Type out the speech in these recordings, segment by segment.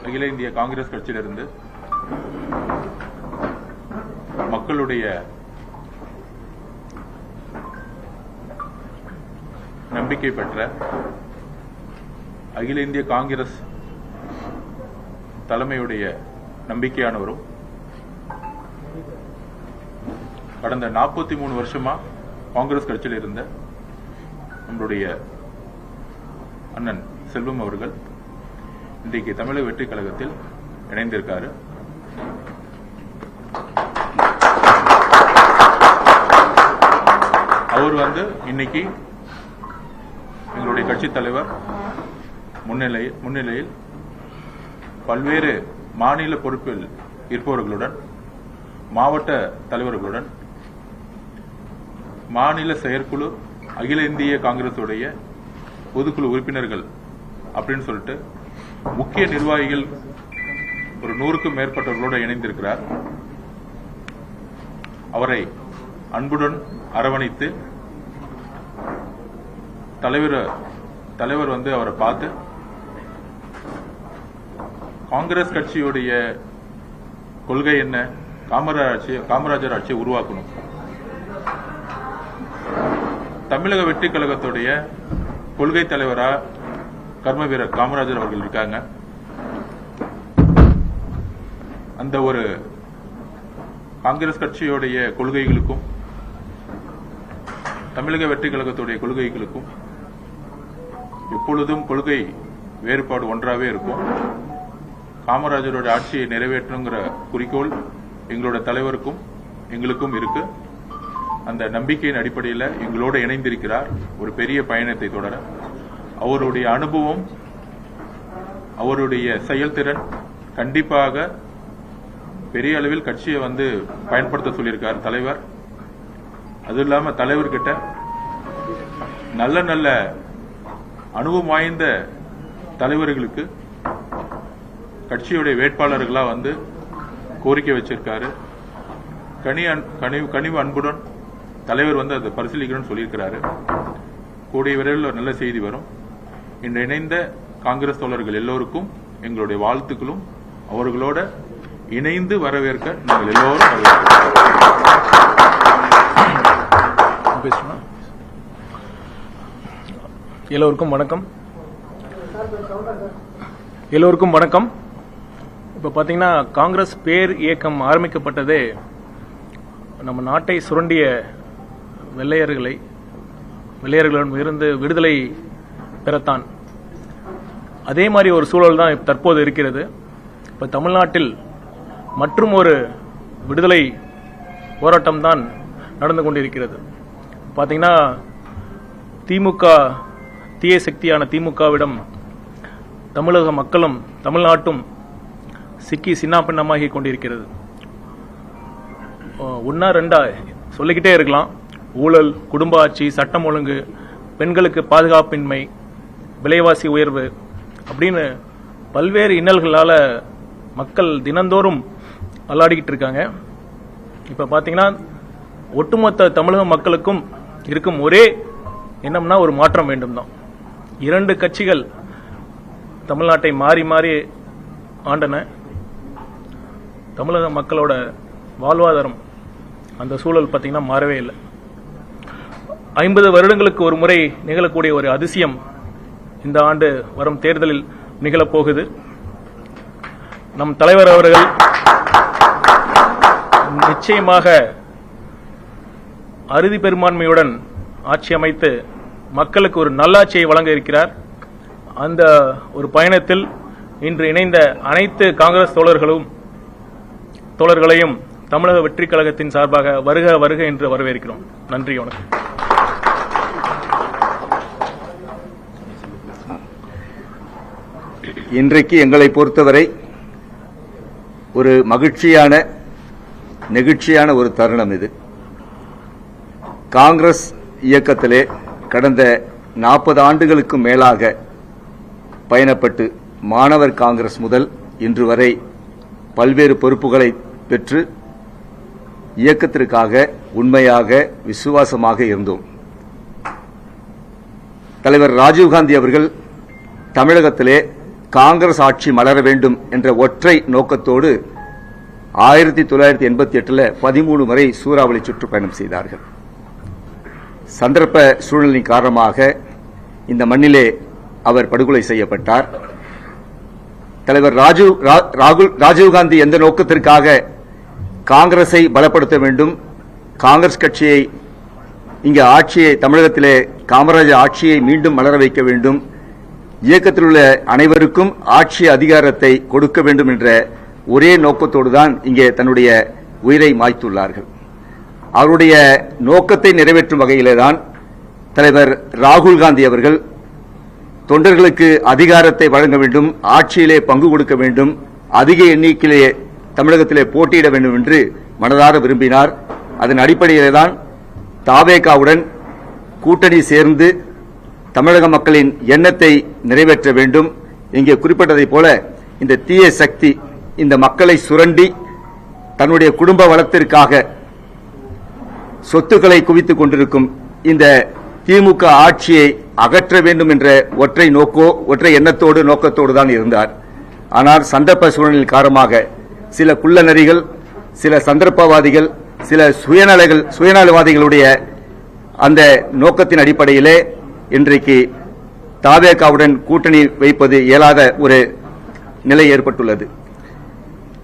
அகில இந்திய காங்கிரஸ் கட்சியிலிருந்து மக்களுடைய நம்பிக்கை பெற்ற அகில இந்திய காங்கிரஸ் தலைமையுடைய நம்பிக்கையானவரும் கடந்த 43 வருஷமா காங்கிரஸ் கட்சியில் இருந்த நம்மளுடைய அண்ணன் செல்வம் அவர்கள் இன்றைக்கு தமிழக வெற்றி கழகத்தில் இணைந்திருக்காரு. அவர் இன்னைக்கு எங்களுடைய கட்சி தலைவர் முன்னிலையில் பல்வேறு மாநில பொறுப்பில் இருப்பவர்களுடன், மாவட்ட தலைவர்களுடன், மாநில செயற்குழு, அகில இந்திய காங்கிரசுடைய பொதுக்குழு உறுப்பினர்கள் அப்படின்னு சொல்லிட்டு முக்கிய நிர்வாகிகள் ஒரு 100க்கும் மேற்பட்டவர்களோடு இணைந்திருக்கிறார். அவரை அன்புடன் அரவணைத்து தலைவர் அவரை பார்த்து காங்கிரஸ் கட்சியுடைய கொள்கை என்ன, காமராஜர் ஆட்சியை உருவாக்கணும், தமிழக வெற்றி கழகத்துடைய கொள்கை தலைவரா கர்ம வீரர் காமராஜர் அவர்கள் இருக்காங்க. அந்த ஒரு காங்கிரஸ் கட்சியுடைய கொள்கைகளுக்கும் தமிழக வெற்றி கழகத்துடைய கொள்கைகளுக்கும் எப்பொழுதும் கொள்கை வேறுபாடு ஒன்றாவே இருக்கும். காமராஜரோட ஆட்சியை நிறைவேற்றணுங்கிற குறிக்கோள் எங்களோட தலைவருக்கும் எங்களுக்கும் இருக்கு. அந்த நம்பிக்கையின் அடிப்படையில் எங்களோட இணைந்திருக்கிறார். ஒரு பெரிய பயணத்தை தொடர அவருடைய அனுபவம், அவருடைய செயல்திறன் கண்டிப்பாக பெரிய அளவில் கட்சியை பயன்படுத்த சொல்லியிருக்கார் தலைவர். அது இல்லாம தலைவர்கிட்ட நல்ல நல்ல அனுபவம் வாய்ந்த தலைவர்களுக்கு கட்சியுடைய வேட்பாளர்களா கோரிக்கை வச்சிருக்காரு. கனிவு அன்புடன் தலைவர் அதை பரிசீலிக்கணும்னு சொல்லியிருக்கிறாரு. கூடிய விரைவில் நல்ல செய்தி வரும். இன்று இணைந்த காங்கிரஸ் தோழர்கள் எல்லோருக்கும் எங்களுடைய வாழ்த்துக்களும், அவர்களோட இணைந்து வரவேற்க நாங்கள் எல்லோரும் எல்லோருக்கும் வணக்கம். இப்ப பாத்தீங்கன்னா காங்கிரஸ் பேர் இயக்கம் ஆரம்பிக்கப்பட்டதே நம்ம நாட்டை சுரண்டிய வெள்ளையர்களிடம் இருந்து விடுதலை பெறத்தான். அதே மாதிரி ஒரு சூழல் தான் தற்போது இருக்கிறது. இப்ப தமிழ்நாட்டில் மற்றும் ஒரு விடுதலை போராட்டம் தான் நடந்து கொண்டிருக்கிறது. பாத்தீங்கன்னா திமுக, தீய சக்தியான திமுகவிடம் தமிழக மக்களும் தமிழ்நாட்டும் சிக்கி சின்னாபின்னமாகி கொண்டிருக்கிறது. ஒன்னா ரெண்டா சொல்லிக்கிட்டே இருக்கலாம். ஊழல், குடும்ப ஆட்சி, சட்டம் ஒழுங்கு, பெண்களுக்கு பாதுகாப்பின்மை, விலைவாசி உயர்வு அப்படின்னு பல்வேறு இன்னல்களால மக்கள் தினந்தோறும் அல்லாடிக்கிட்டு இருக்காங்க. இப்ப பாத்தீங்கன்னா ஒட்டுமொத்த தமிழக மக்களுக்கும் இருக்கும் ஒரே எண்ணம்னா ஒரு மாற்றம் வேண்டும் தான். 2 கட்சிகள் தமிழ்நாட்டை மாறி மாறி ஆண்டன. தமிழக மக்களோட வாழ்வாதாரம் அந்த சூழல் பாத்தீங்கன்னா மாறவே இல்லை. 50 வருடங்களுக்கு ஒரு முறை நிகழக்கூடிய ஒரு அதிசயம் இந்த ஆண்டு வரும் தேர்தலில் நிகழப்போகுது. நம் தலைவர் அவர்கள் நிச்சயமாக அறுதி பெரும்பான்மையுடன் ஆட்சி அமைத்து மக்களுக்கு ஒரு நல்லாட்சியை வழங்க இருக்கிறார். அந்த ஒரு பயணத்தில் இன்று இணைந்த அனைத்து காங்கிரஸ் தோழர்களையும் தமிழக வெற்றி கழகத்தின் சார்பாக வருக வருக என்று வரவேற்கிறோம். நன்றி, வணக்கம். இன்றைக்கு எங்களை பொறுத்தவரை ஒரு மகிழ்ச்சியான, நெகிழ்ச்சியான ஒரு தருணம் இது. காங்கிரஸ் இயக்கத்திலே கடந்த 40 ஆண்டுகளுக்கு மேலாக பயணப்பட்டு மாணவர் காங்கிரஸ் முதல் இன்று வரை பல்வேறு பொறுப்புகளை பெற்று இயக்கத்திற்காக உண்மையாக விசுவாசமாக இருந்தோம். தலைவர் ராஜீவ்காந்தி அவர்கள் தமிழகத்திலே காங்கிரஸ் ஆட்சி மலர வேண்டும் என்ற ஒற்றை நோக்கத்தோடு 1988 13 முறை சூறாவளி சுற்றுப்பயணம் செய்தார்கள். சந்தர்ப்ப சூழ்நிலையின் காரணமாக இந்த மண்ணிலே அவர் படுகொலை செய்யப்பட்டார். தலைவர் ராஜீவ்காந்தி எந்த நோக்கத்திற்காக காங்கிரஸை பலப்படுத்த வேண்டும், காங்கிரஸ் கட்சியை இங்கு ஆட்சியை தமிழகத்திலே காமராஜர் ஆட்சியை மீண்டும் மலர வைக்க வேண்டும், இயக்கத்தில் உள்ள அனைவருக்கும் ஆட்சி அதிகாரத்தை கொடுக்க வேண்டும் என்ற ஒரே நோக்கத்தோடு தான் இங்கே தன்னுடைய உயிரை மாய்த்துள்ளார்கள். அவருடைய நோக்கத்தை நிறைவேற்றும் வகையிலே தான் தலைவர் ராகுல் காந்தி அவர்கள் தொண்டர்களுக்கு அதிகாரத்தை வழங்க வேண்டும், ஆட்சியிலே பங்கு கொடுக்க வேண்டும், அதிக எண்ணிக்கையிலே தமிழகத்திலே போட்டியிட வேண்டும் என்று மனதார விரும்பினார். அதன் அடிப்படையிலே தான் தாவேகாவுடன் கூட்டணி சேர்ந்து தமிழக மக்களின் எண்ணத்தை நிறைவேற்ற வேண்டும். இங்கே குறிப்பிட்டதைப் போல இந்த தீய சக்தி இந்த மக்களை சுரண்டி தன்னுடைய குடும்ப வளத்திற்காக சொத்துக்களை குவித்துக் கொண்டிருக்கும் இந்த திமுக ஆட்சியை அகற்ற வேண்டும் என்ற ஒற்றை எண்ணத்தோடு நோக்கத்தோடு தான் இருந்தார். ஆனால் சந்தர்ப்ப சூழ்நிலை காரணமாக சில குள்ளநரிகள், சில சந்தர்ப்பவாதிகள், சில சுயநலவாதிகளுடைய அந்த நோக்கத்தின் அடிப்படையிலே இன்றைக்கு தாவேகாவுடன் கூட்டணி வைப்பது இயலாத ஒரு நிலை ஏற்பட்டுள்ளது.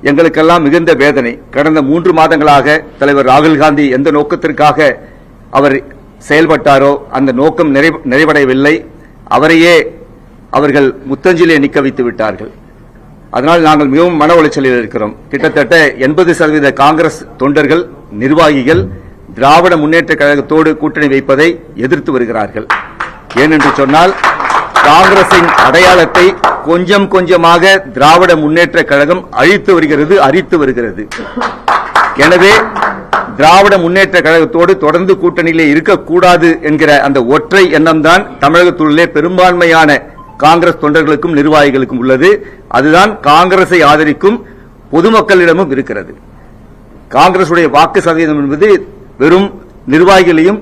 எங்களுக்கெல்லாம் மிகுந்த வேதனை. கடந்த 3 மாதங்களாக தலைவர் ராகுல் காந்தி எந்த நோக்கத்திற்காக அவர் செயல்பட்டாரோ அந்த நோக்கம் நிறைவடையவில்லை. அவரையே அவர்கள் முத்தஞ்சிலே நிற்க வைத்து விட்டார்கள். அதனால் நாங்கள் மிகவும் மன உளைச்சலில் இருக்கிறோம். கிட்டத்தட்ட 80% காங்கிரஸ் தொண்டர்கள், நிர்வாகிகள் திராவிட முன்னேற்ற கழகத்தோடு கூட்டணி வைப்பதை எதிர்த்து வருகிறார்கள். ஏனென்று சொன்னால் காங்கிரசின் அடையாளத்தை கொஞ்சம் கொஞ்சமாக திராவிட முன்னேற்ற கழகம் அழித்து வருகிறது. எனவே திராவிட முன்னேற்ற கழகத்தோடு தொடர்ந்து கூட்டணியிலே இருக்கக்கூடாது என்கிற அந்த ஒற்றை எண்ணம் தான் தமிழகத்திலே பெரும்பான்மையான காங்கிரஸ் தொண்டர்களுக்கும் நிர்வாகிகளுக்கும் உள்ளது. அதுதான் காங்கிரஸை ஆதரிக்கும் பொதுமக்களிடமும் இருக்கிறது. காங்கிரசுடைய வாக்கு சதவீதம் என்பது வெறும் நிர்வாகிகளையும்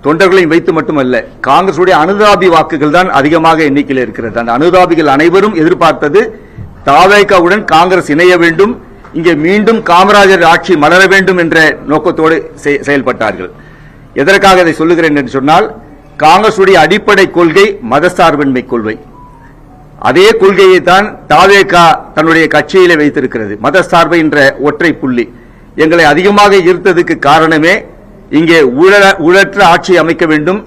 தொண்டர்களையும் வைத்து மட்டுமல்ல, காங்கிரசுடைய அனுதாபி வாக்குகள் தான் அதிகமாக எண்ணிக்கையில் இருக்கிறது. அந்த அனுதாபிகள் அனைவரும் எதிர்பார்த்தது தாவேகாவுடன் காங்கிரஸ் இணைய வேண்டும், இங்கே மீண்டும் காமராஜர் ஆட்சி மலர வேண்டும் என்ற நோக்கத்தோடு செயல்பட்டார்கள். எதற்காக இதை சொல்லுகிறேன் என்று சொன்னால், காங்கிரசுடைய அடிப்படை கொள்கை மதசார்பின்மை கொள்கை. அதே கொள்கையை தான் தாவேகா தன்னுடைய கட்சியிலே வைத்திருக்கிறது. மதசார்பு என்ற ஒற்றை புள்ளி எங்களை அதிகமாக ஈர்த்ததுக்கு காரணமே இங்கே ஊழற்ற ஆட்சி அமைக்க வேண்டும்,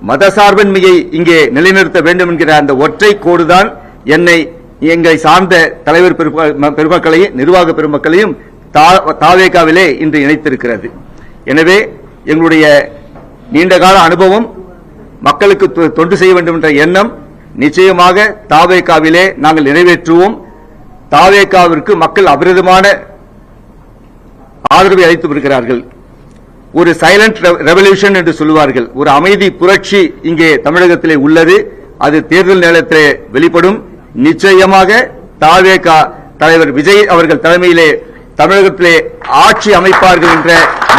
மதசார்பின்மையை இங்கே நிலைநிறுத்த வேண்டும் என்கிற அந்த ஒற்றை கோடுதான் எங்களை சார்ந்த தலைவர் பெருமக்களையும் நிர்வாக பெருமக்களையும் தாவேகாவிலே இன்று இணைத்திருக்கிறது. எனவே எங்களுடைய நீண்டகால அனுபவம், மக்களுக்கு தொண்டு செய்ய வேண்டும் என்ற எண்ணம் நிச்சயமாக தாவேகாவிலே நாங்கள் நிறைவேற்றுவோம். தாவேகாவிற்கு மக்கள் அபரிதமான ஆதரவை அளித்து வருகிறார்கள். ஒரு சைலண்ட் ரெவல்யூஷன் என்று சொல்லுவார்கள், ஒரு அமைதி புரட்சி இங்கே தமிழகத்திலே உள்ளது. அது தேர்தல் நேரத்திலே வெளிப்படும். நிச்சயமாக தாவேகா தலைவர் விஜய் அவர்கள் தலைமையிலே தமிழகத்திலே ஆட்சி அமைப்பார்கள் என்ற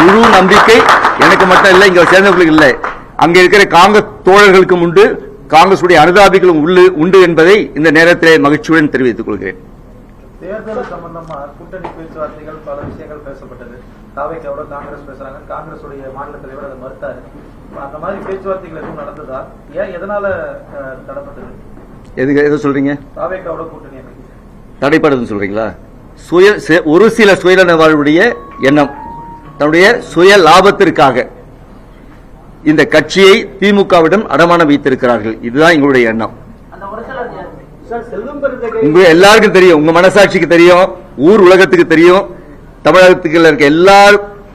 முழு நம்பிக்கை எனக்கு மட்டும் இல்லை, இங்க சேர்ந்தவர்களுக்கு இல்லை, அங்கே இருக்கிற காங்கிரஸ் தோழர்களுக்கும் உண்டு, காங்கிரசுடைய அனுதாபிகளும் உண்டு என்பதை இந்த நேரத்திலே மகிழ்ச்சியுடன் தெரிவித்துக் கொள்கிறேன். தேர்தல் சம்பந்தமா கூட்டணி பேச்சுவார்த்தைகள் பல விஷயங்கள் பேசப்பட்டது. தாவேகாவோட காங்கிரஸ் பேசுறாங்க, காங்கிரசுடைய மாநில தலைவர் அதை மறுத்தாரு. அந்த மாதிரி பேச்சுவார்த்தைகள் எதுவும் நடந்ததா? ஏன் எதனால தடைப்பட்டது? எது சொல்றீங்க? தாவேகாவோட கூட்டணி தடைப்படுதுன்னு சொல்றீங்களா? ஒரு சில சுயநலவாழ்வுடைய எண்ணம், தன்னுடைய சுய லாபத்திற்காக இந்த கட்சியை திமுகவிடம் அடமானம் வைத்திருக்கிறார்கள். இதுதான் எங்களுடைய எண்ணம். உங்க எல்லாருக்கும் தெரியும், உங்க மனசாட்சிக்கு தெரியும், ஊர் உலகத்துக்கு தெரியும், தமிழகத்துக்கு இருக்க எல்லா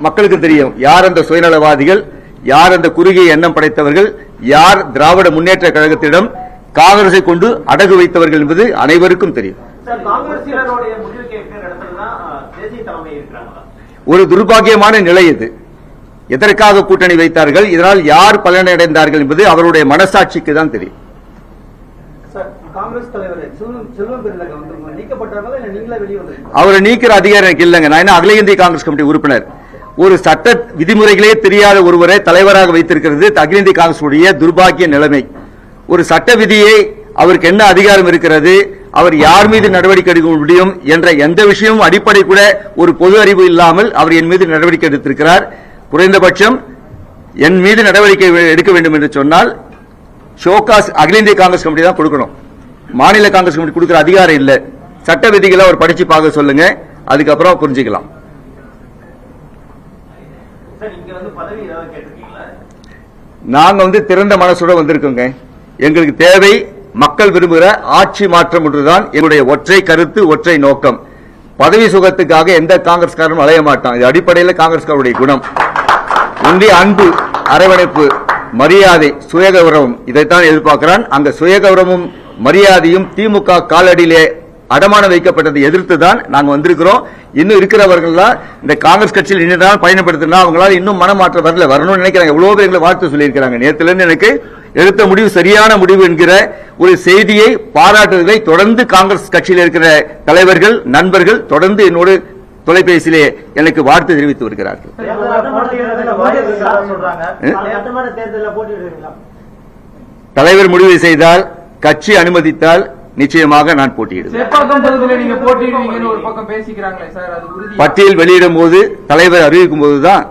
மக்களுக்கும் தெரியும் யார் அந்த சுயநலவாதிகள், யார் அந்த குறுகிய எண்ணம் படைத்தவர்கள், யார் திராவிட முன்னேற்ற கழகத்திடம் காங்கிரஸை கொண்டு அடகு வைத்தவர்கள் என்பது அனைவருக்கும் தெரியும். ஒரு துர்பாக்கியமான நிலை இது. எதற்காக கூட்டணி வைத்தார்கள், இதனால் யார் பலனடைந்தார்கள் என்பது அவருடைய மனசாட்சிக்கு தான் தெரியும். அவரை நீக்கிற அதிகாரம் எனக்கு இல்லைங்க. நான் அகில இந்திய காங்கிரஸ் கமிட்டி உறுப்பினர். ஒரு சட்ட விதிமுறைகளே தெரியாத ஒருவரை தலைவராக வைத்திருக்கிறது அகில இந்திய காங்கிரஸ் துர்பாக்கிய நிலைமை. ஒரு சட்ட விதியை அவருக்கு என்ன அதிகாரம் இருக்கிறது, அவர் யார் மீது நடவடிக்கை எடுக்க முடியும் என்ற எந்த விஷயமும் அடிப்படை கூட ஒரு பொது அறிவு இல்லாமல் அவர் என் மீது நடவடிக்கை எடுத்திருக்கிறார். குறைந்தபட்சம் என் மீது நடவடிக்கை எடுக்க வேண்டும் என்று சொன்னால் ஷோகாஸ் அகில இந்திய காங்கிரஸ் கமிட்டி தான் கொடுக்கணும். மாநில காங்கிரஸ் கமிட்டி கொடுக்கிற அதிகாரம் இல்ல. சட்ட விதிகளை அவர் படிச்சு பார்க்க சொல்லுங்க, அதுக்கப்புறம் புரிஞ்சுக்கலாம். நாங்க திறந்த மனசோட வந்திருக்கோங்க. எங்களுக்கு தேவை மக்கள் விரும்புகிற ஆட்சி மாற்றம் ஒன்றுதான் எங்களுடைய ஒற்றை கருத்து, ஒற்றை நோக்கம். பதவி சுகத்துக்காக எந்த காங்கிரஸ்காரனும் அலைய மாட்டான். இது அடிப்படையில் காங்கிரஸ்காரருடைய குணம். ஒன்றிய அன்பு, அரவணைப்பு, மரியாதை, சுயகௌரவம் இதைத்தான் எதிர்பார்க்கிறான். அங்க சுயகௌரவமும் மரியாதையும் திமுக காலடியிலே அடமான வைக்கப்பட்டதை எதிர்த்துதான் நாங்க வந்திருக்கிறோம். இன்னும் இருக்கிறவர்கள் இந்த காங்கிரஸ் கட்சியில் இன்னும் பயணப்படுத்தினா அவங்களால இன்னும் மனமாற்றம் வரணும்னு நினைக்கிறாங்க. எவ்வளவு பேர் எங்களை வாழ்த்து சொல்லியிருக்கிறாங்க. நேத்துல இருந்து எனக்கு எடுத்த முடிவு சரியான முடிவு என்கிற ஒரு செய்தியை பாராட்டுவதை தொடர்ந்து காங்கிரஸ் கட்சியில் இருக்கிற தலைவர்கள், நண்பர்கள் தொடர்ந்து என்னோடு தொலைபேசியிலே எனக்கு வாழ்த்து தெரிவித்து வருகிறார்கள். தலைவர் முடிவு செய்தால், கட்சி அனுமதித்தால் நிச்சயமாக நான் போட்டியிடுவேன். பட்டியல் வெளியிடும் போது, தலைவர் அறிவிக்கும் போதுதான்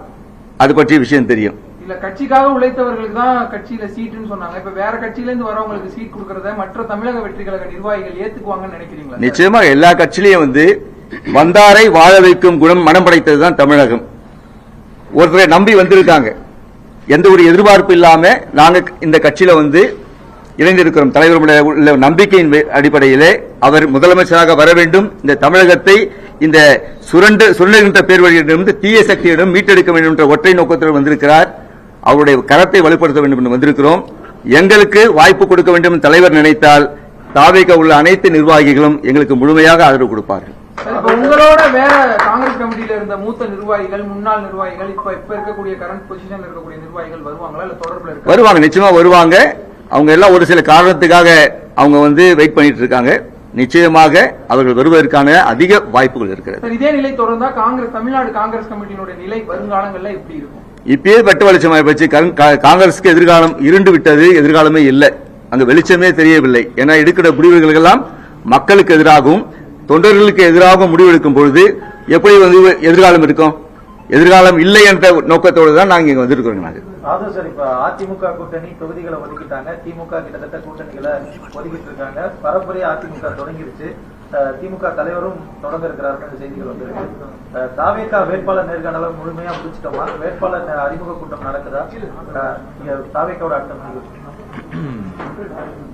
அது பற்றிய விஷயம் தெரியும். கட்சிக்காக உழைத்தவர்களுக்கு தான் கட்சியில சீட்டுன்னு சொன்னாங்க. இப்ப வேற கட்சியில இருந்து வரவங்களுக்கு சீட் கொடுக்கறத மற்ற தமிழக வெற்றி கழக நிர்வாகிகள் ஏத்துக்குவாங்கன்னு நினைக்கிறீங்களா? நிச்சயமா எல்லா கட்சியிலையும் வந்தாரை வாழ வைக்கும் குணம் மனம் படைத்ததுதான் தமிழகம். ஒருத்தரை நம்பி வந்திருக்காங்க. எந்த ஒரு எதிர்பார்ப்பு இல்லாம நாங்க இந்த கட்சியில இணைந்திருக்கிறோம். தலைவருடைய உள்ள நம்பிக்கையின் அடிப்படையிலே அவர் முதலமைச்சராக வர வேண்டும். இந்த தமிழகத்தை இந்த சுரண்டுகின்ற பேர் வழியிலிருந்து தீய சக்தியிடம் மீட்டெடுக்க வேண்டும் என்ற ஒற்றை நோக்கத்தில் வந்திருக்கிறார். அவருடைய கரத்தை வலுப்படுத்த வேண்டும் என்று வந்திருக்கிறோம். எங்களுக்கு வாய்ப்பு கொடுக்க வேண்டும் என்று தலைவர் நினைத்தால் தாவேக உள்ள அனைத்து நிர்வாகிகளும் எங்களுக்கு முழுமையாக ஆதரவு கொடுப்பார்கள். உங்களோட வேற காங்கிரஸ் கமிட்டியில இருந்த மூத்த நிர்வாகிகள், முன்னாள் நிர்வாகிகள், இப்ப இருக்கக்கூடிய கரண்ட் பொசிஷன்ல இருக்கக்கூடிய நிர்வாகிகள் வருவாங்களா? இல்ல தொடர்புல வருவாங்க, நிச்சயமா வருவாங்க. அவங்க எல்லாம் ஒரு சில காரணத்துக்காக அவங்க வெயிட் பண்ணிட்டு இருக்காங்க. நிச்சயமாக அவர்கள் வருவதற்கான அதிக வாய்ப்புகள் இருக்கிறது. இதே நிலை தொடர்ந்தா தமிழ்நாடு காங்கிரஸ் கமிட்டியினுடைய நிலை வருங்காலங்கள்ல எப்படி இருக்கும்? இப்பயே வெட்ட வெளிச்சமாய் போச்சு. காங்கிரசுக்கு எதிர்காலம் இருண்டு விட்டது. எதிர்காலமே இல்லை. அங்க வெளிச்சமே தெரியவில்லை. ஏன்னா எடுக்கிற முடிவுகள் எல்லாம் மக்களுக்கு எதிராகவும் தொண்டர்களுக்கு எதிராகவும் முடிவெடுக்கும் பொழுது எப்படி எதிர்காலம் இருக்கும்? எதிர்காலம் இல்லை என்ற நோக்கத்தோடு தான் நாங்க இங்க வந்திருக்கிறோம். சார், இப்ப அதிமுக கூட்டணி தொகுதிகளை ஒதுக்கிட்டாங்க. திமுக கிட்டத்தட்ட கூட்டணிகளை ஒதுக்கிட்டு இருக்காங்க. பரப்புரையா அதிமுக தொடங்கிருச்சு. திமுக தலைவரும் தொடங்க இருக்கிறார்கள் செய்திகள் வந்திருக்கு. தாவேக வேட்பாளர் நேர்காணல முழுமையா முடிச்சிட்டோமா? வேட்பாளர் அறிமுக கூட்டம் நடக்குதா? தாவேகாவோட அர்த்தம்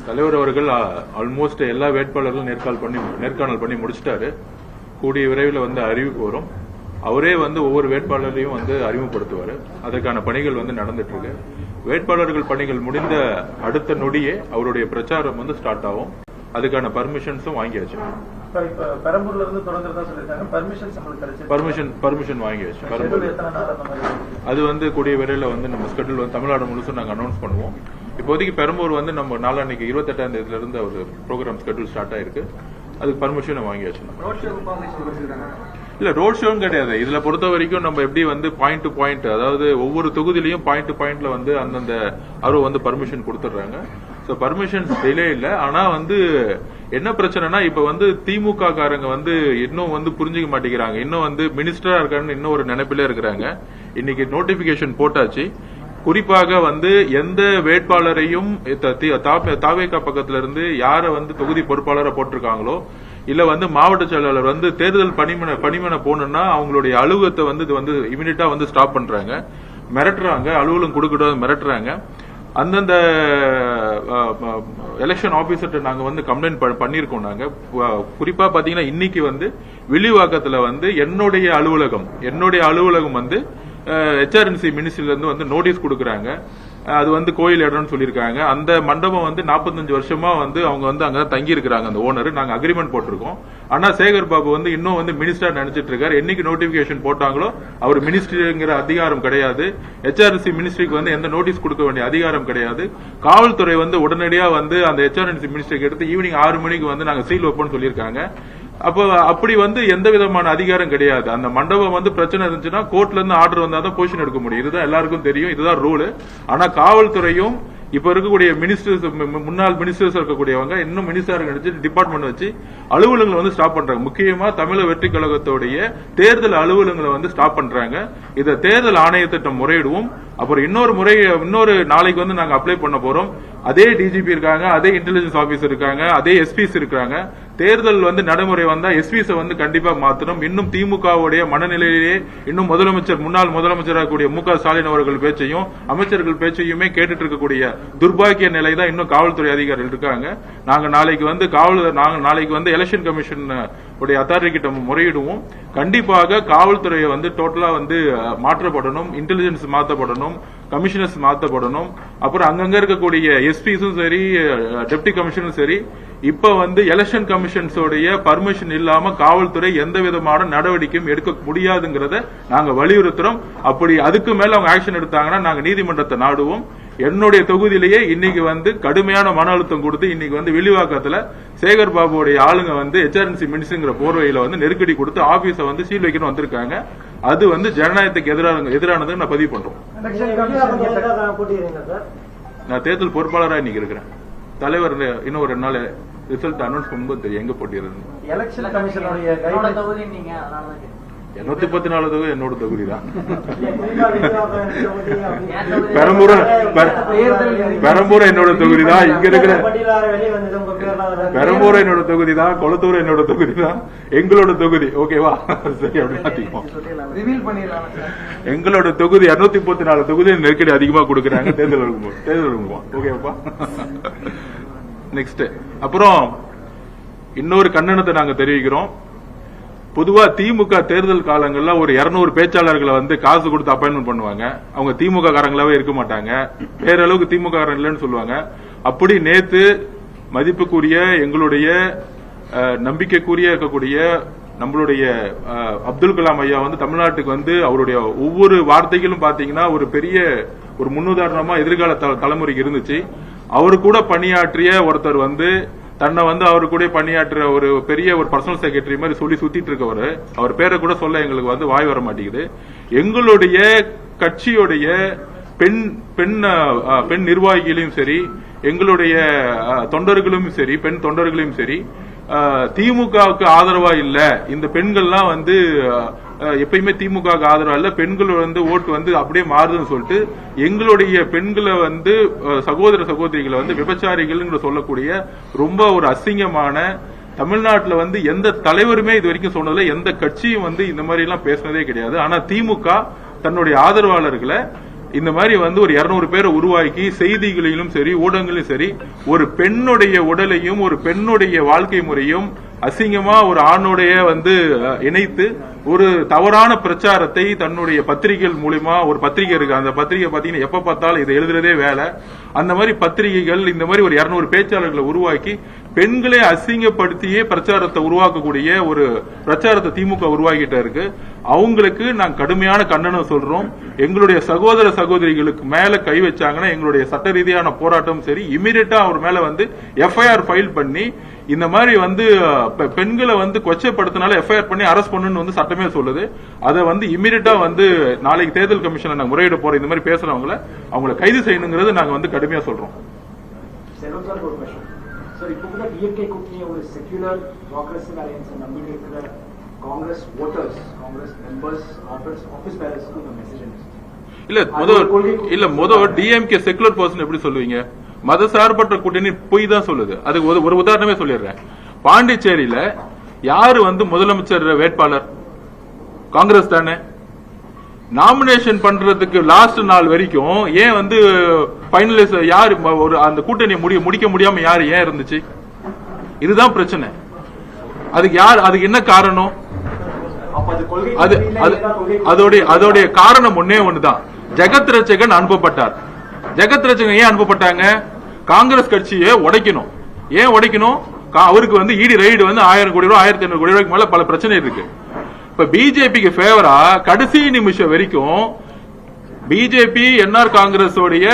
தலைவர் அவர்கள் ஆல்மோஸ்ட் எல்லா வேட்பாளர்களும் நேர்காணல் பண்ணி முடிச்சிட்டாரு. கூடிய விரைவில் அறிவிப்பு வரும். அவரே ஒவ்வொரு வேட்பாளரையும் அறிமுகப்படுத்துவார். அதற்கான பணிகள் நடந்துட்டு இருக்கு. வேட்பாளர்கள் பணிகள் முடிந்த அடுத்த நொடியே அவருடைய பிரச்சாரம் ஸ்டார்ட் ஆகும். அதுக்கான பர்மிஷன்ஸும் வாங்கியாச்சு. பெரம்பூர்ல இருந்து தொடங்குறதா சொல்லிருக்காங்க. பர்மிஷன் வாங்கியாச்சு. அது கூடிய விரைவில் நம்ம ஸ்கெட்யூல் தமிழ்நாடு முழுசும் நாங்க அனௌன்ஸ் பண்ணுவோம். இப்போதைக்கு பெரம்பூர் நம்ம நாளான்னைக்கு 28ஆம் தேதியில இருந்து ஒரு ப்ரோக்ராம் ஸ்கெட்யூல் ஸ்டார்ட் ஆயிருக்கு. அதுக்கு பர்மிஷன் வாங்கியாச்சு. இல்ல ரோட் ஷோன்னு கிடையாது. இதுல பொறுத்த வரைக்கும் நம்ம எப்படி பாயிண்ட் டு பாயிண்ட், அதாவது ஒவ்வொரு தொகுதியிலையும் பாயிண்ட் டு பாயிண்ட்ல அந்தந்த அவரு பர்மிஷன் கொடுத்துடுறாங்க. சோ பர்மிஷன் டிலே இல்ல. ஆனா என்ன பிரச்சனைனா இப்ப திமுக காரங்க இன்னும் புரிஞ்சுக்க மாட்டேங்கிறாங்க. இன்னும் மினிஸ்டரா இருக்காருன்னு இன்னும் ஒரு நினைப்பிலே இருக்கிறாங்க. இன்னைக்கு நோட்டிபிகேஷன் போட்டாச்சு. குறிப்பாக எந்த வேட்பாளரையும் தாவேகா பக்கத்துல இருந்து யார தொகுதி பொறுப்பாளரை போட்டிருக்காங்களோ இல்ல மாவட்ட செயலாளர் தேர்தல் பணிமனை போகணும்னா அவங்களுடைய அலுவலகத்தை இமிடியட்டா ஸ்டாப் பண்றாங்க, மிரட்டுறாங்க. அலுவலகம் கொடுக்கணும் மிரட்டுறாங்க. அந்தந்த எலெக்ஷன் ஆபீசர்ட்ட நாங்க கம்ப்ளைண்ட் பண்ணிருக்கோம். நாங்க குறிப்பா பாத்தீங்கன்னா இன்னைக்கு வில்லிவாக்கத்துல என்னுடைய அலுவலகம் HRNC மினிஸ்ட்ரியில இருந்து நோட்டீஸ் கொடுக்கறாங்க. அது கோயில் இடம்னு சொல்லியிருக்காங்க. அந்த மண்டபம் 45 வருஷமா அவங்க அங்கதான் தங்கி இருக்கிறாங்க. அந்த ஓனர் நாங்க அக்ரிமெண்ட் போட்டிருக்கோம். ஆனா சேகர் பாபு இன்னும் மினிஸ்டர் நினைச்சிட்டு இருக்காரு. என்னைக்கு நோட்டிபிகேஷன் போட்டாங்களோ அவர் மினிஸ்ட்ரிங்கிற அதிகாரம் கிடையாது. HRNC மினிஸ்ட்ரிக்கு எந்த நோட்டீஸ் கொடுக்க வேண்டிய அதிகாரம் கிடையாது. காவல்துறை உடனடியா அந்த HRNC மினிஸ்ட்ரிக்கு எடுத்து ஈவினிங் 6 மணிக்கு நாங்க சீல் வைப்போம்னு சொல்லியிருக்காங்க. அப்ப அப்படி எந்த விதமான அதிகாரம் கிடையாது. அந்த மண்டபம் பிரச்சனை இருந்துச்சுன்னா கோர்ட்ல இருந்து ஆர்டர் வந்தாதான் பொசிஷன் எடுக்க முடியும். இதுதான் எல்லாருக்கும் தெரியும். இதுதான் ரூல். ஆனா காவல்துறையும் இப்ப இருக்கக்கூடிய மினிஸ்டர்ஸ், முன்னாள் மினிஸ்டர்ஸ் இருக்கக்கூடியவங்க இன்னும் மினிஸ்டர் டிபார்ட்மெண்ட் வச்சு அலுவலகங்களை வந்து ஸ்டாப் பண்றாங்க. முக்கியமா தமிழக வெற்றி கழகத்துடைய தேர்தல் அலுவலகங்களை வந்து ஸ்டாப் பண்றாங்க. இதை தேர்தல் ஆணையத்திட்டம் முறையிடுவோம். அப்புறம் இன்னொரு நாளைக்கு வந்து நாங்க அப்ளை பண்ண போறோம். அதே டிஜிபி இருக்காங்க, அதே இன்டெலிஜென்ஸ் ஆபீசர் இருக்காங்க, அதே எஸ்பிஸ் இருக்காங்க. தேர்தல் வந்து நடைமுறை வந்தா எஸ்பிஸ் வந்து கண்டிப்பா மாத்தணும். இன்னும் திமுகவுடைய மனநிலையிலேயே இன்னும் முன்னாள் முதலமைச்சராக கூடிய மு.க. ஸ்டாலின் அவர்கள் பேச்சையும் அமைச்சர்கள் பேச்சையுமே கேட்டுட்டு இருக்கக்கூடிய துர்பாக்கிய நிலை தான் இன்னும் காவல்துறை அதிகாரிகள் இருக்காங்க. நாங்க நாளைக்கு வந்து எலெக்ஷன் கமிஷன் உடைய அத்தாரிட்டி கிட்ட முறையிடுவோம். கண்டிப்பாக காவல்துறையை வந்து டோட்டலா வந்து மாற்றப்படணும், இன்டெலிஜென்ஸ் மாற்றப்படணும், கமிஷனர்ஸ் மாற்றப்படணும். அப்புறம் அங்கங்க இருக்கக்கூடிய எஸ்பிஸும் சரி, டெப்டி கமிஷனரும் சரி, இப்ப வந்து எலெக்ஷன் கமிஷன்ஸோடைய பர்மிஷன் இல்லாம காவல்துறை எந்த விதமான நடவடிக்கையும் எடுக்க முடியாதுங்கிறத நாங்க வலியுறுத்துறோம். அப்படி அதுக்கு மேல அவங்க ஆக்ஷன் எடுத்தாங்கன்னா நாங்க நீதிமன்றத்தை நாடுவோம். என்னுடைய தொகுதியிலேயே இன்னைக்கு வந்து கடுமையான மன அழுத்தம் கொடுத்து இன்னைக்கு வந்து வில்லிவாக்கத்துல சேகர் பாபுடைய ஆளுங்க வந்து HRNC மினிஸ்டர்ங்கிற போர்வையில வந்து நெருக்கடி கொடுத்து ஆபீஸ வந்து சீல் வைக்கணும் வந்திருக்காங்க. அது வந்து ஜனநாயகத்துக்கு எதிரானது நான் பதிவு பண்றோம். நான் தேர்தல் பொறுப்பாளராக இன்னைக்கு இருக்கிறேன். தலைவர் இன்னும் ஒரு 2 நாள் ரிசல்ட் அனௌன்ஸ் பண்ணும்போது தெரியும் எங்க போட்டியிருந்து. எலெக்ஷன் கமிஷனுடைய 214 தொகுதி என்னோட தொகுதி தான். பெரம்பூர் என்னோட தொகுதி தான். இங்க இருக்கிற பெரம்பூர் என்னோட தொகுதி தான், கொளத்தூர் என்னோட தொகுதி தான், எங்களோட தொகுதி. ஓகேவா? சரி, அப்படி எங்களோட தொகுதி 234 தொகுதி நெருக்கடி அதிகமா கொடுக்கறாங்க தேர்தல் வரும்போது. ஓகேப்பா? நெக்ஸ்ட் அப்புறம் இன்னொரு கண்டனத்தை நாங்க தெரிவிக்கிறோம். பொதுவா திமுக தேர்தல் காலங்கள்ல ஒரு 200 பேச்சாளர்களை வந்து காசு கொடுத்து அப்பாயின்மெண்ட் பண்ணுவாங்க. அவங்க திமுக காரங்களாவே இருக்க மாட்டாங்க, பேரளவுக்கு திமுக காரங்க இல்லைன்னு சொல்லுவாங்க. அப்படி நேத்து மதிப்புக்குரிய எங்களுடைய நம்பிக்கைக்குரிய இருக்கக்கூடிய நம்மளுடைய அப்துல் கலாம் ஐயா வந்து தமிழ்நாட்டுக்கு வந்து அவருடைய ஒவ்வொரு வார்த்தைகளும் பாத்தீங்கன்னா ஒரு முன்னுதாரணமா எதிர்கால தலைமுறைக்கு இருந்துச்சு. அவரு கூட பணியாற்றிய ஒருத்தர் வந்து தன்னை வந்து அவரு கூட பணியாற்ற ஒரு பெரிய ஒரு பர்சனல் செக்ரட்டரி மாதிரி சொல்லி சுத்திட்டு இருக்கவரு, அவர் பேரை கூட சொல்ல எங்களுக்கு வந்து வாய் வர மாட்டேங்குது. எங்களுடைய கட்சியுடைய பெண் நிர்வாகிகளையும் சரி, எங்களுடைய தொண்டர்களும் சரி, பெண் தொண்டர்களையும் சரி, திமுகவுக்கு ஆதரவா இல்ல, இந்த பெண்கள்லாம் வந்து எப்பயுமே திமுக ஆதரவா இல்ல, பெண்கள் வந்து ஓட்டு வந்து அப்படியே மாறுதுன்னு சொல்லிட்டு எங்களுடைய பெண்களை வந்து சகோதரிகளை வந்து விபச்சாரிகள் சொல்லக்கூடிய ரொம்ப ஒரு அசிங்கமான, தமிழ்நாட்டில் வந்து எந்த தலைவருமே இது வரைக்கும் சொன்னதில்லை, எந்த கட்சியும் வந்து இந்த மாதிரி எல்லாம் பேசினதே கிடையாது. ஆனா திமுக தன்னுடைய ஆதரவாளர்களை இந்த மாதிரி வந்து ஒரு 200 பேரை உருவாக்கி செய்திகளிலும் சரி, ஊடகங்களிலும் சரி, ஒரு பெண்ணுடைய உடலையும் ஒரு பெண்ணுடைய வாழ்க்கை முறையும் அசிங்கமா ஒரு ஆணுடைய வந்து இணைத்து ஒரு தவறான பிரச்சாரத்தை தன்னுடைய பத்திரிகைகள் மூலமா, ஒரு பத்திரிகை இருக்கு, அந்த பத்திரிகை பாத்தீங்கன்னா எப்ப பார்த்தாலும் இதை எழுதுறதே வேலை. அந்த மாதிரி பத்திரிகைகள் இந்த மாதிரி ஒரு 200 பேச்சாளர்களை உருவாக்கி பெண்களை அசிங்கப்படுத்தியே பிரச்சாரத்தை உருவாக்கக்கூடிய ஒரு பிரச்சாரத்தை திமுக உருவாக்கிட்ட இருக்கு. அவங்களுக்கு நாங்க கடுமையான கண்டனம் சொல்றோம். எங்களுடைய சகோதரிகளுக்கு மேல கை வச்சாங்கன்னா எங்களுடைய சட்ட ரீதியான போராட்டம் சரி, இமீடியட்டா அவர் மேல வந்து FIR ஃபைல் பண்ணி இந்த மாதிரி வந்து பெண்களை வந்து கொச்சைப்படுத்தினால FIR பண்ணி அரெஸ்ட் பண்ணணும்னு வந்து சட்டமே சொல்லுது. அதை வந்து இமீடியட்டா வந்து நாளைக்கு தேர்தல் கமிஷன்ல நாங்க முறையிட போறோம். இந்த மாதிரி அவங்களை கைது செய்யணுங்கிறது நாங்க வந்து கடுமையா சொல்றோம். சார், இப்போ கூட டிஎம்கே கூட்டணி ஒரு செக்யூலர் ப்ராக்ரெசிவ் அலையன்ஸ் நம்பிக்கை இருக்கிற Congress voters, Congress members, office பேரர்ஸ்க்கு ஒரு மெசேஜ் முதல் டிஎம்கே செக்குலர் பர்சன் எப்படி சொல்லுவீங்க? மத சார்பற்ற கூட்டணி பொய் தான் சொல்லுது. அதுக்கு ஒரு உதாரணமே சொல்லிடுறேன். பாண்டிச்சேரியில யாரு வந்து முதலமைச்சர் வேட்பாளர்? காங்கிரஸ் தானே. நாமினேஷன் பண்றதுக்கு லாஸ்ட் நாள் வரைக்கும் ஏன் வந்து பைனலிஸ்ட் யாரு ஒரு அந்த கூட்டணியை முடிக்க முடியாம யாரு ஏன் இருந்துச்சு? இதுதான் பிரச்சனை. அதுக்கு என்ன காரணம்? அதோடைய காரணம் ஒன்னே ஒண்ணுதான். ஜெகத் ரட்சகன் அனுப்பப்பட்டார். ஜெகத் ரட்சகன் ஏன் அனுப்பப்பட்டாங்க? காங்கிரஸ் கட்சியை உடைக்கணும். ஏன் உடைக்கணும்? அவருக்கு வந்து இடி ரைடு வந்து 1000 கோடி ரூபாய் 1500 கோடி ரூபாய்க்கு மேல பல பிரச்சனை இருக்கு. இப்ப பிஜேபிக்கு ஃபேவரா கடைசி நிமிஷம் வரைக்கும் பிஜேபி என்ஆர் காங்கிரஸ் உடைய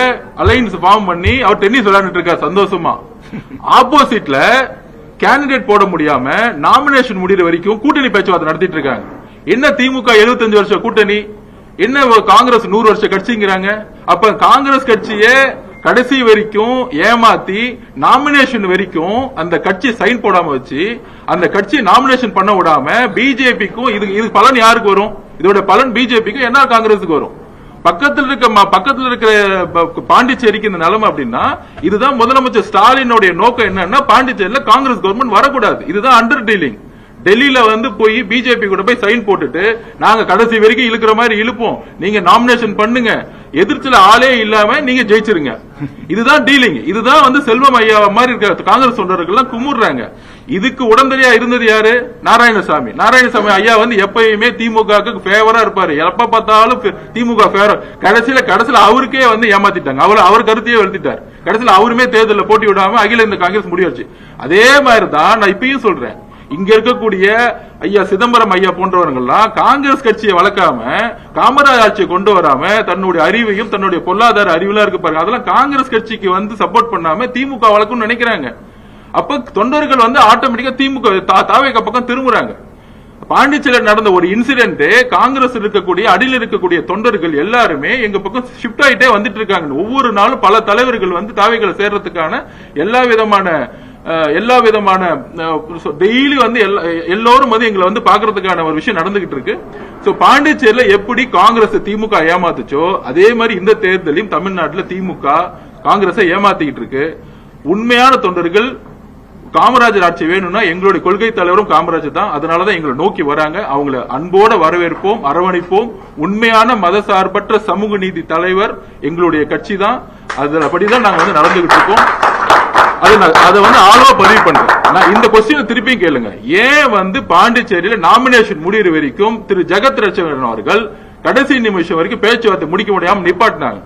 அலைன்ஸ் ஃபார்ம் பண்ணி அவர் டென்னிஸ் விளையாண்டுட்டு இருக்கார் சந்தோஷமா. ஆப்போசிட்ல கேண்டிடேட் போட முடியாம நாமினேஷன் முடிகிற வரைக்கும் கூட்டணி பேச்சுவார்த்தை நடத்திட்டு இருக்காங்க. என்ன திமுக 75 வருஷ கூட்டணி, என்ன காங்கிரஸ் 100 வருஷ கட்சிங்கிறாங்க. அப்ப காங்கிரஸ் கட்சியே கடைசி வரைக்கும் ஏமாத்தி நாமினேஷன் வரைக்கும் அந்த கட்சி சைன் போடாம வச்சு அந்த கட்சி நாமினேஷன் பண்ண விடாம பிஜேபிக்கும் இது பலன் யாருக்கு வரும்? இதோட பலன் பிஜேபிக்கும் என்ஆர் காங்கிரஸுக்கு வரும். பக்கத்துல இருக்கிற பாண்டிச்சேரிக்கு இந்த நிலைமை அப்படின்னா இதுதான் முதலமைச்சர் ஸ்டாலினுடைய நோக்கம் என்னன்னா பாண்டிச்சேரியில காங்கிரஸ் கவர்மெண்ட் வரக்கூடாது. இதுதான் அண்டர் டீலிங். டெல்லியில போய் பிஜேபி கூட போய் சைன் போட்டுட்டு நாங்க கடைசி வரைக்கும் இழுக்கிற மாதிரி இழுப்போம், நீங்க நாமினேஷன் பண்ணுங்க, எதிர்த்துல ஆளே இல்லாம நீங்க ஜெயிச்சிருங்க. இதுதான் டீலிங். இதுதான் செல்வம் ஐயா மாதிரி இருக்க காங்கிரஸ் தொண்டர்கள் கும்பிடுறாங்க. இதுக்கு உடந்தடியா இருந்தது யாரு? நாராயணசாமி. நாராயணசாமி ஐயா எப்பயுமே திமுக ஃபேவரா இருப்பாரு. எப்ப பார்த்தாலும் திமுக ஃபேவர். கடைசியில அவருக்கே ஏமாத்திட்டாங்க. அவர் கருத்தையே எழுதிட்டார். கடைசியில அவருமே தேர்தலில் போட்டி விடாம அகில இந்த காங்கிரஸ் முடியாச்சு. அதே மாதிரிதான் நான் இப்பயும் சொல்றேன். இங்க இருக்கக்கூடிய ஐயா சிதம்பரம் ஐயா போன்றவர்கள்லாம் காங்கிரஸ் கட்சியை வளர்க்காம காமராஜ் ஆட்சியை கொண்டு வராம தன்னுடைய அறிவையும் தன்னுடைய பொருளாதார அறிவுலாம் இருக்கு பாருங்க, அதெல்லாம் காங்கிரஸ் கட்சிக்கு சப்போர்ட் பண்ணாம திமுக வளர்க்கணும்னு நினைக்கிறாங்க. அப்ப தொண்டர்கள் ஆட்டோமேட்டிக்கா திமுக தாவேக பக்கம் திரும்புறாங்க. பாண்டிச்சேரியில் நடந்த ஒரு இன்சிடென்ட் காங்கிரஸ் இருக்கக்கூடிய அடியில் இருக்கக்கூடிய தொண்டர்கள் எல்லாருமே எங்க பக்கம் ஷிஃப்ட் ஆயிட்டே வந்துட்டு இருக்காங்க. ஒவ்வொரு நாளும் பல தலைவர்கள் தாவேகளை சேர்றதுக்கான எல்லா விதமான டெய்லி எல்லோரும் எங்களை பாக்குறதுக்கான ஒரு விஷயம் நடந்துகிட்டு இருக்கு. பாண்டிச்சேரியில எப்படி காங்கிரஸ் திமுக ஏமாத்துச்சோ அதே மாதிரி இந்த தேர்தலையும் தமிழ்நாட்டில் திமுக காங்கிரஸை ஏமாத்திக்கிட்டு இருக்கு. உண்மையான தொண்டர்கள் காமராஜர் ஆட்சி வேணும்னா எங்களுடைய கொள்கை தலைவரும் காமராஜர் தான். அதனாலதான் எங்களை நோக்கி வராங்க. அவங்களை அன்போட வரவேற்போம், அரவணைப்போம். உண்மையான மதசார்பற்ற சமூக நீதி தலைவர் எங்களுடைய கட்சி தான். அதுபடிதான் நாங்க நடந்துகிட்டு இருக்கோம். அதை ஆளவா பதிவு பண்றேன். நான் இந்த கொஸ்டின் திருப்பியும் கேளுங்க. ஏன் பாண்டிச்சேரியில நாமினேஷன் முடிகிற வரைக்கும் திரு ஜெகத் ரட்சகன் அவர்கள் கடைசி நிமிஷம் வரைக்கும் பேச்சுவார்த்தை முடிக்க முடியாம நிப்பாட்டினாங்க.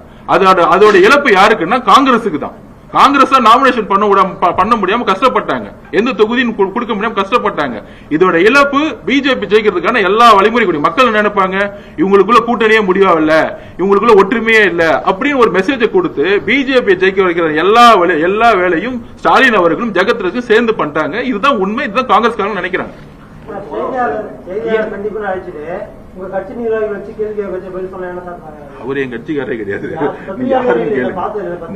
அதோட இழப்பு யாருக்குன்னா காங்கிரஸுக்கு தான். காங்கிரஸ் நாமினேஷன் பண்ண முடியாம கஷ்டப்பட்டாங்க. எந்த தொகுதியும் கொடுக்க முடியாம கஷ்டப்பட்டாங்க. இதோட இழப்பு பிஜேபி ஜெயிக்கிறதுக்கான எல்லா வழிமுறைகளும் மக்கள் நினைப்பாங்க இவங்களுக்குள்ள கூட்டணியே முடியவில்ல, இவங்களுக்குள்ள ஒற்றுமையே இல்ல அப்படின்னு ஒரு மெசேஜை கொடுத்து பிஜேபி ஜெயிக்க வைக்கிற எல்லா வேலையும் ஸ்டாலின் அவர்களும் ஜெகத் ரட்சகனும் சேர்ந்து பண்ணிட்டாங்க. இதுதான் உண்மை. இதுதான் காங்கிரஸ்காரங்க நினைக்கிறாங்க. உங்க கட்சி நிர்வாகிகள் வச்சு கேள்வி பதில் சொல்ல என்ன சார்? அவரு என் கட்சிக்காரே கிடையாது.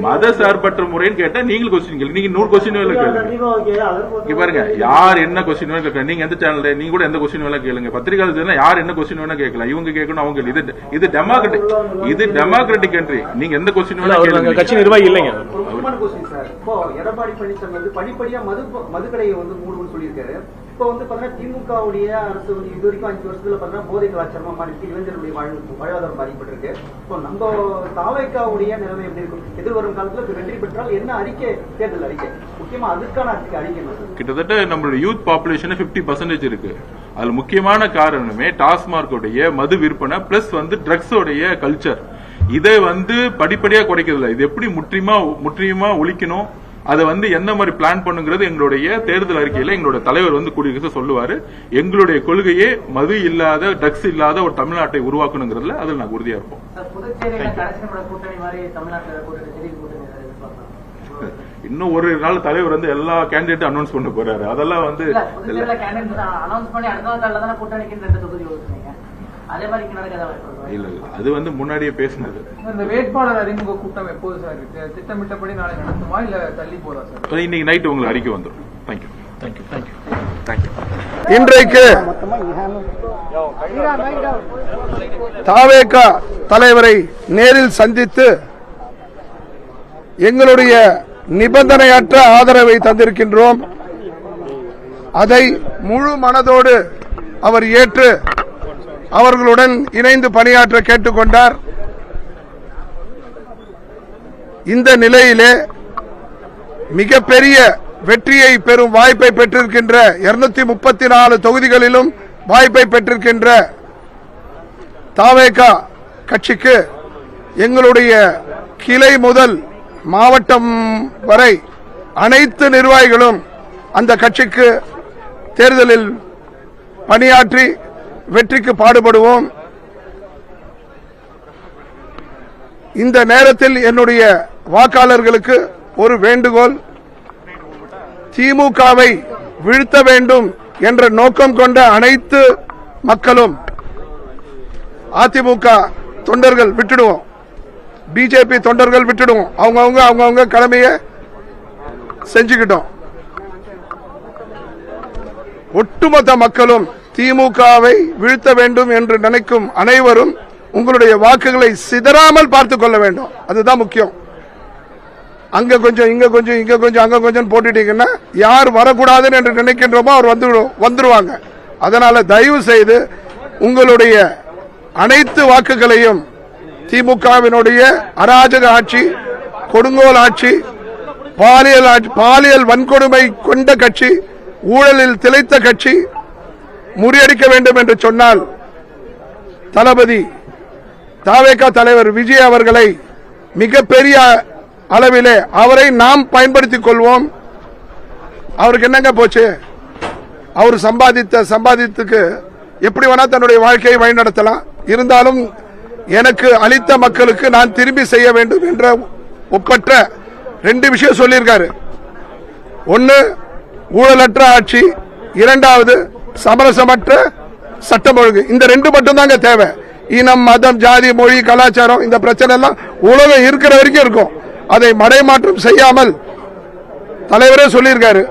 மத சார்பற்ற முறைன்னு கேட்டா நீங்களும் கொஸ்டின் கேளுங்க. நீங்க 100 கொஸ்டின் கேளுங்க. பாருங்க யார் என்ன கொஸ்டின் வேணா கேட்கலாம். நீங்க எந்த சேனல்ல நீங்க கூட எந்த கொஸ்டின் வேணா கேளுங்க. பத்திரிகை யார் என்ன கொஸ்டின் வேணா கேட்கலாம். இவங்க கேட்கணும் அவங்க இது டெமோக்ராட்டிக் கண்ட்ரி. நீங்க எந்த கொஸ்டின் வேணா கேளுங்க. கட்சி நிர்வாகி இல்லைங்க. இப்போ எடப்பாடி பழனிசாமி படிப்படியா மதுக்கடையை மூடுன்னு சொல்லியிருக்காரு. இப்போ திமுகவுடைய அரசு இது வரைக்கும் 5 வருஷத்துல போதை கலாச்சாரமா மாறி இளைஞர்களுடைய வாழ்வாதாரம் பாதிக்கப்பட்டிருக்கு. இப்போ நம்ம தாவேக்காவுடைய நிலைமை எப்படி இருக்கும்? எதிர்வரும் காலத்துல வெற்றி பெற்றால் என்ன அறிக்கை, தேர்தல் அறிக்கை முக்கியமா அதுக்கான அறிக்கை கிட்டத்தட்ட நம்மளுடைய யூத் பாப்புலேஷன் 50% இருக்கு. அதுல முக்கியமான காரணமே டாஸ்மார்க் உடைய மது விற்பனை பிளஸ் ட்ரக்ஸ் உடைய கல்ச்சர். இதை படிப்படியா குறைக்கிறதுல இது எப்படி முற்றிலுமா ஒழிக்கணும், அதை எந்த மாதிரி பிளான் பண்ணுங்கிறது எங்களுடைய தேர்தல் அறிக்கையில எங்களோட தலைவர் கூடிய சொல்லுவாரு. எங்களுடைய கொள்கையே மது இல்லாத ட்ரக்ஸ் இல்லாத ஒரு தமிழ்நாட்டை உருவாக்கணுங்கிறதுல அதில் நாங்கள் உறுதியா இருப்போம். இன்னும் ஒரு நாள் தலைவர் எல்லா கேண்டிடேட்டும் அனௌன்ஸ் பண்ண போறாரு. அதெல்லாம் இல்ல அது முன்னாடியே பேசினது. இந்த வேட்பாளர் அறிமுக கூட்டம் எப்போது சார் திட்டமிட்டபடி நாளை நடத்துமா இல்ல தள்ளி போதா சார்? இன்னைக்கு நைட் உங்களுக்கு அறிக்கை வந்துடும். தேங்க்யூ. இன்றைக்கு தாவேகா தலைவரை நேரில் சந்தித்து எங்களுடைய நிபந்தனையற்ற ஆதரவை தந்திருக்கின்றோம். அதை முழு மனதோடு அவர் ஏற்று அவர்களுடன் இணைந்து பணியாற்ற கேட்டுக்கொண்டார். இந்த நிலையிலே மிகப்பெரிய வெற்றியை பெறும் வாய்ப்பை பெற்றிருக்கின்ற 234 தொகுதிகளிலும் வாய்ப்பை பெற்றிருக்கின்ற தாவேகா கட்சிக்கு எங்களுடைய கிளை முதல் மாவட்டம் வரை அனைத்து நிர்வாகிகளும் அந்த கட்சிக்கு தேர்தலில் பணியாற்றி வெற்றிக்கு பாடுபடுவோம். இந்த நேரத்தில் என்னுடைய வாக்காளர்களுக்கு ஒரு வேண்டுகோள், திமுகவை வீழ்த்த வேண்டும் என்ற நோக்கம் கொண்ட அனைத்து மக்களும் அதிமுக தொண்டர்கள் விட்டுடுவோம். பிஜேபி தொண்டர்கள் விட்டுடுவோம், அவங்கவுங்க கடமையை செஞ்சுக்கிட்டோம். ஒட்டுமொத்த மக்களும் திமுகவை வீழ்த்த வேண்டும் என்று நினைக்கும் அனைவரும் உங்களுடைய வாக்குகளை சிதறாமல் பார்த்துக் கொள்ள வேண்டும். அதுதான் முக்கியம். அங்க கொஞ்சம் இங்க கொஞ்சம் இங்க கொஞ்சம் அங்க கொஞ்சம் போட்டுட்டீங்கன்னா யார் வரக்கூடாதுன்னு என்று நினைக்கின்றோமோ அவர் வந்துருவாங்க. அதனால தயவு செய்து உங்களுடைய அனைத்து வாக்குகளையும் திமுகவினுடைய அராஜக ஆட்சி, கொடுங்கோல் ஆட்சி, பாலியல் வன்கொடுமை கொண்ட கட்சி, ஊழலில் திளைத்த கட்சி முறியடிக்க வேண்டும் என்று சொன்னால் தளபதி தவேக தலைவர் விஜய் அவர்களை மிகப்பெரிய அளவிலே அவரை நாம் பயன்படுத்திக் கொள்வோம். அவருக்கு என்னங்க போச்சு? அவர் சம்பாதித்துக்கு எப்படி வேணா தன்னுடைய வாழ்க்கையை வழிநடத்தலாம். இருந்தாலும் எனக்கு அளித்த மக்களுக்கு நான் திரும்பி செய்ய வேண்டும் என்ற ஒப்பற்ற 2 விஷயம் சொல்லியிருக்காரு. ஒன்னு ஊழலற்ற ஆட்சி, இரண்டாவது சமரசமற்ற சட்டம் ஒழுங்கு. இந்த 2 மட்டும் தாங்க தேவை. இனம், மதம், ஜாதி, மொழி, கலாச்சாரம் இந்த பிரச்சனை எல்லாம் உலகம் இருக்கிற வரைக்கும் இருக்கும். அதை மடைமாற்றம் செய்யாமல் தலைவரே சொல்லியிருக்காரு.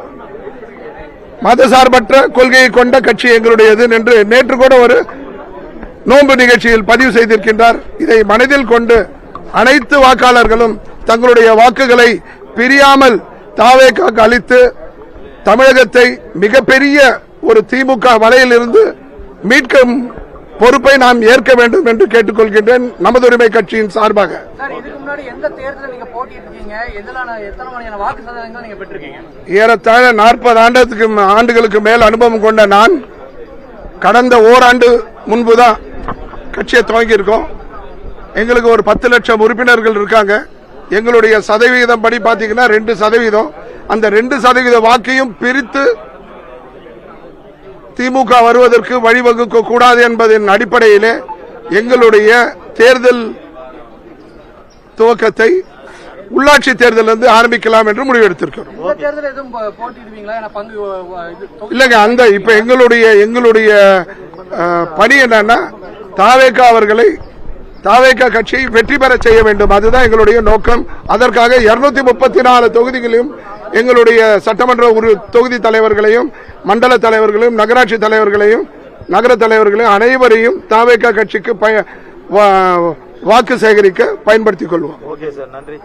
மதசார்பற்ற கொள்கையை கொண்ட கட்சி எங்களுடையது என்று நேற்று கூட ஒரு நோன்பு நிகழ்ச்சியில் பதிவு செய்திருக்கின்றார். இதை மனதில் கொண்டு அனைத்து வாக்காளர்களும் தங்களுடைய வாக்குகளை பிரியாமல் தாவேக்காக்கு அளித்து தமிழகத்தை மிகப்பெரிய ஒரு திமுக வலையில் இருந்து மீட்கும் பொறுப்பை நாம் ஏற்க வேண்டும் என்று கேட்டுக்கொள்கின்றேன் நமது உரிமை கட்சியின் சார்பாக. ஏறத்தாழ 40 ஆண்டுகளுக்கு மேல் அனுபவம் கொண்ட நான் கடந்த ஓராண்டு முன்புதான் கட்சியை துவங்கி இருக்கோம். எங்களுக்கு ஒரு 10 லட்சம் உறுப்பினர்கள் இருக்காங்க. எங்களுடைய சதவீதம் படி பாத்தீங்கன்னா 2%. அந்த 2% வாக்கையும் பிரித்து திமுக வருவதற்கு வழிவகுக்க கூடாது என்பதன் அடிப்படையிலே எங்களுடைய தேர்தல் துவக்கத்தை உள்ளாட்சி தேர்தலிருந்து ஆரம்பிக்கலாம் என்று முடிவெடுத்திருக்கிறோம். இல்லங்க, அந்த இப்ப எங்களுடைய பணி என்னன்னா தாவேகா அவர்களை தாவேகா கட்சியை வெற்றி பெற செய்ய வேண்டும். அதுதான் எங்களுடைய நோக்கம். அதற்காக 234 தொகுதிகளையும் எங்களுடைய சட்டமன்ற தொகுதி தலைவர்களையும், மண்டல தலைவர்களையும், நகராட்சி தலைவர்களையும், நகர தலைவர்களையும் அனைவரையும் தாவேகா கட்சிக்கு வாக்கு சேகரிக்க பயன்படுத்திக் கொள்வோம். ஓகே சார், நன்றி.